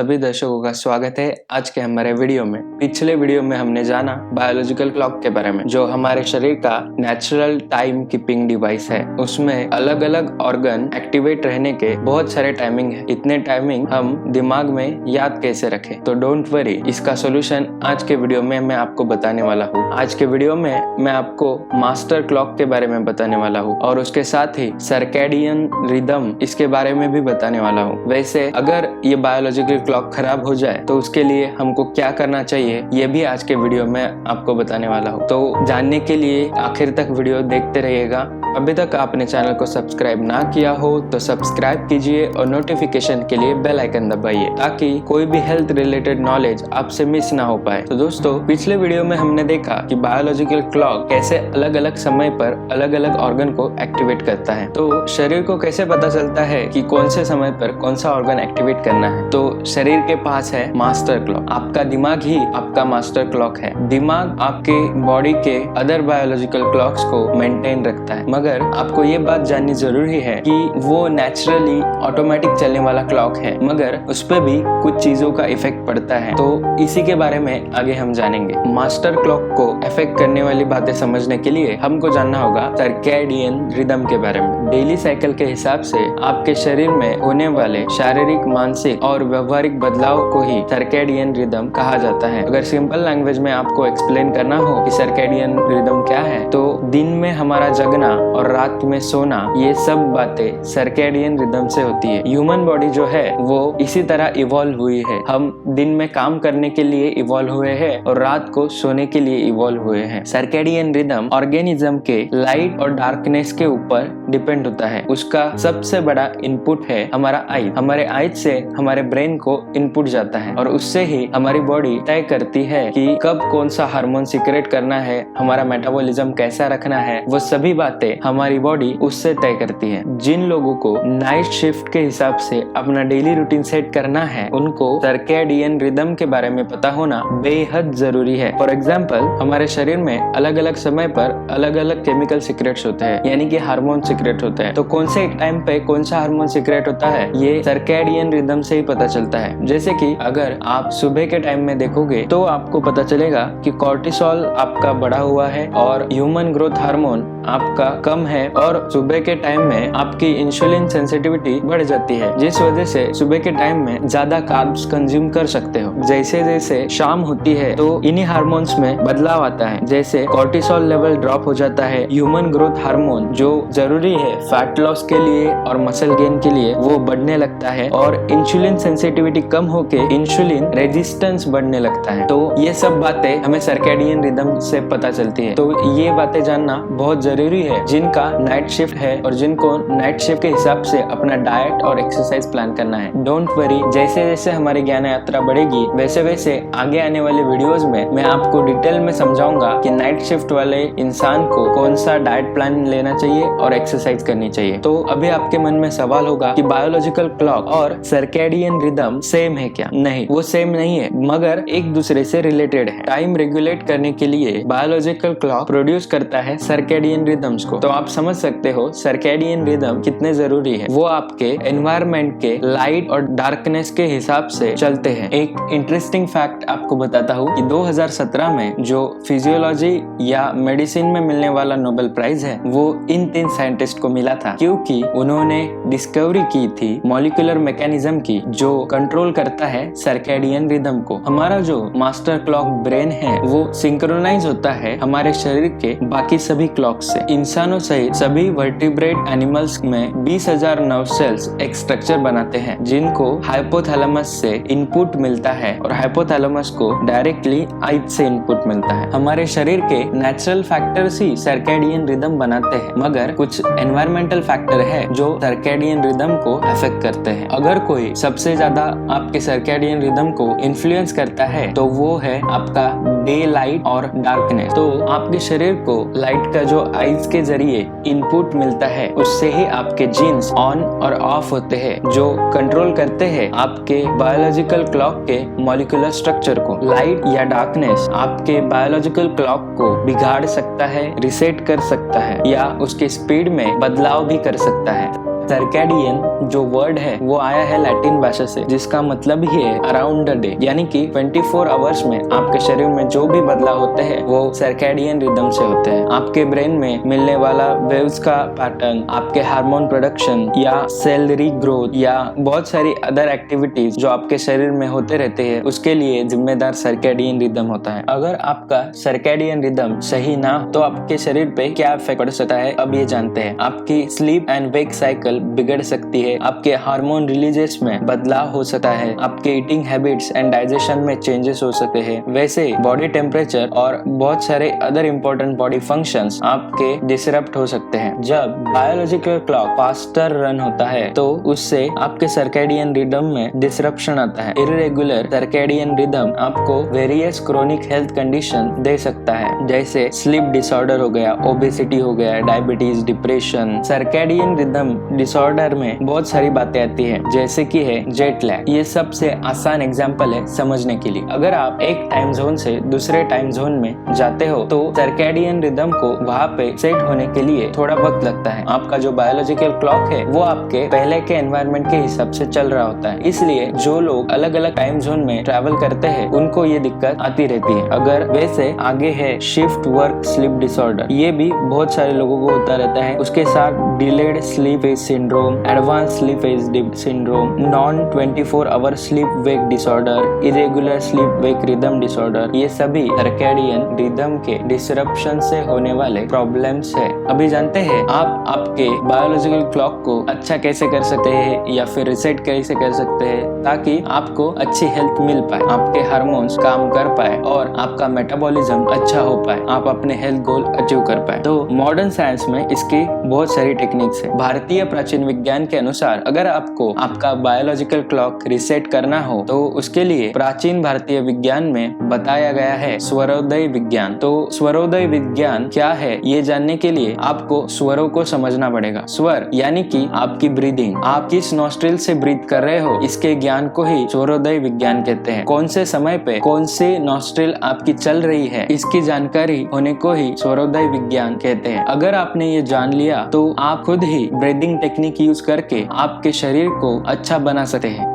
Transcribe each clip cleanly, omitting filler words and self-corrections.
सभी दर्शकों का स्वागत है आज के हमारे वीडियो में। पिछले वीडियो में हमने जाना बायोलॉजिकल क्लॉक के बारे में, जो हमारे शरीर का नेचुरल टाइम कीपिंग डिवाइस है। उसमें अलग अलग ऑर्गन एक्टिवेट रहने के बहुत सारे टाइमिंग है। इतने टाइमिंग हम दिमाग में याद कैसे रखें? तो डोंट वरी, इसका सोल्यूशन आज के वीडियो में मैं आपको बताने वाला हूँ। आज के वीडियो में मैं आपको मास्टर क्लॉक के बारे में बताने वाला हूँ और उसके साथ ही सर्कैडियन रिदम इसके बारे में भी बताने वाला हूँ। वैसे अगर ये बायोलॉजिकल क्लॉक खराब हो जाए तो उसके लिए हमको क्या करना चाहिए, ये भी आज के वीडियो में आपको बताने वाला हूँ। तो जानने के लिए आखिर तक वीडियो देखते रहिएगा। अभी तक आपने चैनल को सब्सक्राइब ना किया हो तो सब्सक्राइब कीजिए और नोटिफिकेशन के लिए बेल आइकन दबाइए, ताकि कोई भी हेल्थ रिलेटेड नॉलेज आपसे मिस ना हो पाए। तो दोस्तों, पिछले वीडियो में हमने देखा कि बायोलॉजिकल क्लॉक कैसे अलग अलग समय पर अलग अलग ऑर्गन को एक्टिवेट करता है। तो शरीर को कैसे पता चलता है कि कौन से समय पर कौन सा ऑर्गन एक्टिवेट करना है? तो शरीर के पास है मास्टर क्लॉक। आपका दिमाग ही आपका मास्टर क्लॉक है। दिमाग आपके बॉडी के अदर बायोलॉजिकल क्लॉक्स को मेंटेन रखता है, मगर आपको ये बात जाननी जरूरी है कि वो नेचुरली ऑटोमेटिक चलने वाला क्लॉक है, मगर उस पर भी कुछ चीजों का इफेक्ट पड़ता है। तो इसी के बारे में आगे हम जानेंगे। मास्टर क्लॉक को इफेक्ट करने वाली बातें समझने के लिए हमको जानना होगा सर्कैडियन रिदम के बारे में। डेली साइकिल के हिसाब से आपके शरीर में होने वाले शारीरिक, मानसिक और व्यवहारिक बदलाव को ही सर्कैडियन रिदम कहा जाता है। अगर सिंपल लैंग्वेज में आपको एक्सप्लेन करना हो कि सर्कैडियन रिदम क्या है, तो दिन में हमारा जगना और रात में सोना, ये सब बातें सर्कैडियन रिदम से होती है। ह्यूमन बॉडी जो है वो इसी तरह इवॉल्व हुई है। हम दिन में काम करने के लिए इवॉल्व हुए हैं और रात को सोने के लिए इवॉल्व हुए हैं। सर्कैडियन रिदम ऑर्गेनिज्म के लाइट और डार्कनेस के ऊपर डिपेंड होता है। उसका सबसे बड़ा इनपुट है हमारा आई। हमारे आई से हमारे ब्रेन को इनपुट जाता है और उससे ही हमारी बॉडी तय करती है कि कब कौन सा हार्मोन सीक्रेट करना है, हमारा मेटाबॉलिज्म कैसा रखना है। वो सभी बातें हमारी बॉडी उससे तय करती है। जिन लोगों को नाइट शिफ्ट के हिसाब से अपना डेली रूटीन सेट करना है, उनको सर्कैडियन रिदम के बारे में पता होना बेहद जरूरी है। फॉर एग्जाम्पल, हमारे शरीर में अलग अलग समय पर अलग अलग केमिकल सीक्रेट्स होते हैं, यानी कि हार्मोन सीक्रेट होते हैं। तो कौन से टाइम पे कौन सा हार्मोन सीक्रेट होता है, ये सर्कैडियन रिदम से ही पता चलता है। जैसे कि अगर आप सुबह के टाइम में देखोगे तो आपको पता चलेगा कि कॉर्टिसोल आपका बढ़ा हुआ है और ह्यूमन ग्रोथ हार्मोन आपका कम है, और सुबह के टाइम में आपकी इंसुलिन सेंसिटिविटी बढ़ जाती है, जिस वजह से सुबह के टाइम में ज्यादा कार्ब्स कंज्यूम कर सकते हो। जैसे जैसे शाम होती है तो इन्हीं हार्मोन्स में बदलाव आता है। जैसे कॉर्टिसोल लेवल ड्रॉप हो जाता है, ह्यूमन ग्रोथ हार्मोन जो जरूरी है फैट लॉस के लिए और मसल गेन के लिए, वो बढ़ने लगता है, और इंसुलिन सेंसिटिविटी कम होके इंसुलिन रेजिस्टेंस बढ़ने लगता है। तो ये सब बातें हमें सर्कैडियन रिदम से पता चलती है। तो ये बातें जानना बहुत जरूरी है जिनका नाइट शिफ्ट है और जिनको नाइट शिफ्ट के हिसाब से अपना डाइट और एक्सरसाइज प्लान करना है। डोंट वरी, जैसे जैसे हमारी ज्ञान यात्रा बढ़ेगी वैसे वैसे आगे आने वाले वीडियोस में मैं आपको डिटेल में समझाऊंगा कि नाइट शिफ्ट वाले इंसान को कौन सा डाइट प्लान लेना चाहिए और एक्सरसाइज करनी चाहिए। तो अभी आपके मन में सवाल होगा कि बायोलॉजिकल क्लॉक और सर्कैडियन रिदम सेम है क्या? नहीं, वो सेम नहीं है, मगर एक दूसरे से रिलेटेड है। टाइम रेगुलेट करने के लिए बायोलॉजिकल क्लॉक प्रोड्यूस करता है सर्कैडियन रिदम्स को। तो आप समझ सकते हो सर्कैडियन रिदम कितने जरूरी है। वो आपके एनवायरनमेंट के लाइट और डार्कनेस के हिसाब से चलते हैं। एक इंटरेस्टिंग फैक्ट आपको बताता हूँ कि 2017 में जो फिजियोलॉजी या मेडिसिन में मिलने वाला नोबेल प्राइज है, वो इन 3 साइंटिस्ट को मिला था, क्योंकि उन्होंने डिस्कवरी की थी मॉलिक्यूलर मैकेनिज्म की, जो कंट्रोल करता है सर्कैडियन रिदम को। हमारा जो मास्टर क्लॉक ब्रेन है वो सिंक्रोनाइज होता है हमारे शरीर के बाकी सभी क्लॉक से। इंसानों सहित सभी वर्टिब्रेट एनिमल्स में 20,000 नर्व सेल्स एक स्ट्रक्चर बनाते हैं, जिनको हाइपोथैलेमस से इनपुट मिलता है और हाइपोथैलेमस को डायरेक्टली आइज से इनपुट मिलता है। हमारे शरीर के नेचुरल फैक्टर्स ही सर्कैडियन रिदम बनाते हैं, मगर कुछ एनवायरमेंटल फैक्टर है जो सर्कैडियन रिदम को अफेक्ट करते हैं। अगर कोई सबसे ज्यादा आपके सर्कैडियन रिदम को इन्फ्लुएंस करता है तो वो है आपका डे लाइट और डार्कनेस। तो आपके शरीर को लाइट का जो आइज के जरिए इनपुट मिलता है, उससे ही आपके जीन्स ऑन और ऑफ होते हैं, जो कंट्रोल करते हैं आपके बायोलॉजिकल क्लॉक के मॉलिक्यूलर स्ट्रक्चर को। लाइट या डार्कनेस आपके बायोलॉजिकल क्लॉक को बिगाड़ सकता है, रिसेट कर सकता है, या उसके स्पीड में बदलाव भी कर सकता है। सर्कैडियन जो वर्ड है वो आया है लैटिन भाषा से, जिसका मतलब ही है अराउंड द डे, यानी कि 24 आवर्स में आपके शरीर में जो भी बदलाव होते हैं वो सर्कैडियन रिदम से होते हैं। आपके ब्रेन में मिलने वाला वेव्स का पैटर्न, आपके हार्मोन प्रोडक्शन या सेल रीग्रोथ या बहुत सारी अदर एक्टिविटीज जो आपके शरीर में होते रहते हैं, उसके लिए जिम्मेदार सर्कैडियन रिदम होता है। अगर आपका सर्कैडियन रिदम सही ना तो आपके शरीर पे क्या इफेक्ट पड़ सकता है, अब ये जानते हैं। आपकी स्लीप एंड वेक साइकिल बिगड़ सकती है, आपके हार्मोन रिलीजेस में बदलाव हो सकता है, आपके ईटिंग हैबिट्स एंड डाइजेशन में चेंजेस हो सकते हैं। वैसे बॉडी टेम्परेचर और बहुत सारे अदर इम्पोर्टेंट बॉडी फंक्शंस आपके डिसरप्ट हो सकते हैं। जब बायोलॉजिकल क्लॉक फास्टर रन होता है तो उससे आपके सर्कैडियन रिदम में डिसरप्शन आता है। इर्रेगुलर सर्कैडियन रिदम आपको वेरियस क्रोनिक हेल्थ कंडीशन दे सकता है, जैसे स्लीप डिसऑर्डर हो गया, ओबेसिटी हो गया, diabetes, depression. Circadian rhythm disorder में बहुत सारी बातें आती है, जैसे कि है जेट लैग। ये सबसे आसान एग्जांपल है समझने के लिए। अगर आप एक टाइम जोन से दूसरे टाइम जोन में जाते हो तो सर्कैडियन रिदम को वहाँ पे सेट होने के लिए थोड़ा वक्त लगता है। आपका जो बायोलॉजिकल क्लॉक है वो आपके पहले के एनवायरनमेंट के हिसाब से चल रहा होता है, इसलिए जो लोग अलग अलग टाइम जोन में ट्रैवल करते हैं उनको ये दिक्कत आती रहती है। अगर वैसे आगे है शिफ्ट वर्क स्लीप डिसऑर्डर, ये भी बहुत सारे लोगों को होता रहता है। उसके साथ delayed sleep phase syndrome, advance sleep phase syndrome, non 24 hour sleep wake disorder, irregular sleep wake rhythm disorder, ये सभी सर्कैडियन रिदम के डिसरप्शन से होने वाले प्रॉब्लम्स है। अभी जानते हैं आप आपके बायोलॉजिकल क्लॉक को अच्छा कैसे कर सकते हैं या फिर रिसेट कैसे कर सकते हैं ताकि आपको अच्छी हेल्थ मिल पाए, आपके हार्मोन्स काम कर पाए और आपका मेटाबॉलिज्म अच्छा हो पाए, आप अपने हेल्थ गोल अचीव कर पाए। तो मॉडर्न साइंस में इसकी बहुत सारी टेक्निक्स है। भारतीय प्राचीन विज्ञान के अनुसार अगर आपको आपका बायोलॉजिकल क्लॉक रिसेट करना हो तो उसके लिए प्राचीन भारतीय विज्ञान में बताया गया है स्वरोदय विज्ञान। तो स्वरोदय विज्ञान क्या है ये जानने के लिए आपको स्वरों को समझना पड़ेगा। स्वर यानी कि आपकी ब्रीदिंग, आप किस नॉस्ट्रिल से ब्रीथ कर रहे हो, इसके ज्ञान को ही स्वरोदय विज्ञान कहते हैं। कौन से समय पे कौन सी नॉस्ट्रिल आपकी चल रही है, इसकी जानकारी होने को ही स्वरोदय विज्ञान कहते हैं। अगर आपने ये जान लिया तो आप खुद ही ब्रीदिंग टेक्निक यूज करके आपके शरीर को अच्छा बना सकते हैं।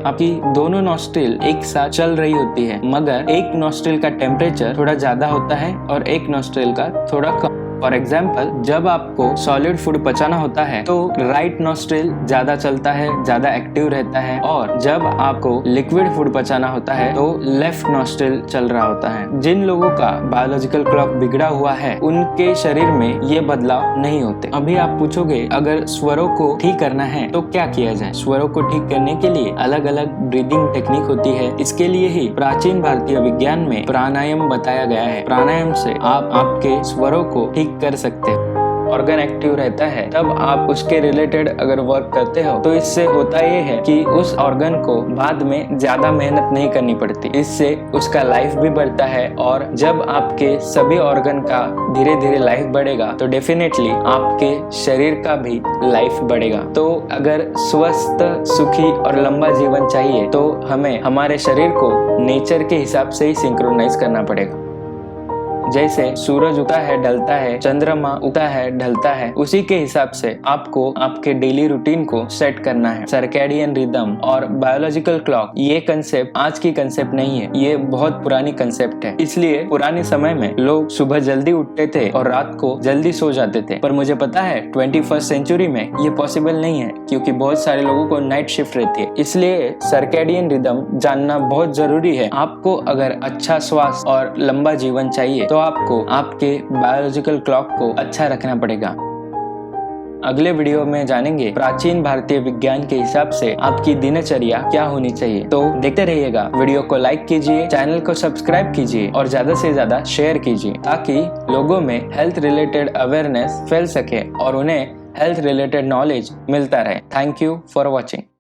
आपकी दोनों नॉस्ट्रिल एक साथ चल रही होती है, मगर एक नॉस्ट्रिल का टेम्परेचर थोड़ा ज्यादा होता है और एक नॉस्ट्रिल का थोड़ा कम। फॉर एग्जाम्पल, जब आपको सॉलिड फूड पचाना होता है तो राइट नॉस्ट्रिल ज्यादा चलता है, ज्यादा एक्टिव रहता है, और जब आपको लिक्विड फूड पचाना होता है तो लेफ्ट नॉस्ट्रिल चल रहा होता है। जिन लोगों का बायोलॉजिकल क्लॉक बिगड़ा हुआ है उनके शरीर में ये बदलाव नहीं होते। अभी आप पूछोगे अगर स्वरों को ठीक करना है तो क्या किया जाए। स्वरों को ठीक करने के लिए अलग अलग ब्रीदिंग टेक्निक होती है। इसके लिए ही प्राचीन भारतीय विज्ञान में प्राणायाम बताया गया है। प्राणायाम से आप आपके स्वरों को ठीक कर सकते हैं। ऑर्गन एक्टिव रहता है तब आप उसके रिलेटेड अगर वर्क करते हो तो इससे होता ये है कि उस ऑर्गन को बाद में ज्यादा मेहनत नहीं करनी पड़ती, इससे उसका लाइफ भी बढ़ता है। और जब आपके सभी ऑर्गन का धीरे धीरे लाइफ बढ़ेगा तो डेफिनेटली आपके शरीर का भी लाइफ बढ़ेगा। तो अगर स्वस्थ, सुखी और लंबा जीवन चाहिए तो हमें हमारे शरीर को नेचर के हिसाब से ही सिंक्रोनाइज करना पड़ेगा। जैसे सूरज उगता है ढलता है, चंद्रमा उगता है ढलता है, उसी के हिसाब से आपको आपके डेली रूटीन को सेट करना है। सर्कैडियन रिदम और बायोलॉजिकल क्लॉक ये कंसेप्ट आज की कंसेप्ट नहीं है, ये बहुत पुरानी कंसेप्ट है। इसलिए पुराने समय में लोग सुबह जल्दी उठते थे और रात को जल्दी सो जाते थे। पर मुझे पता है 21st सेंचुरी में ये पॉसिबल नहीं है, क्योंकि बहुत सारे लोगों को नाइट शिफ्ट रहती है। इसलिए सर्कैडियन रिदम जानना बहुत जरूरी है। आपको अगर अच्छा स्वास्थ्य और लंबा जीवन चाहिए तो आपको आपके बायोलॉजिकल क्लॉक को अच्छा रखना पड़ेगा। अगले वीडियो में जानेंगे प्राचीन भारतीय विज्ञान के हिसाब से आपकी दिनचर्या क्या होनी चाहिए। तो देखते रहिएगा। वीडियो को लाइक कीजिए, चैनल को सब्सक्राइब कीजिए और ज्यादा से ज्यादा शेयर कीजिए ताकि लोगों में हेल्थ रिलेटेड अवेयरनेस फैल सके और उन्हें हेल्थ रिलेटेड नॉलेज मिलता रहे। Thank you for watching.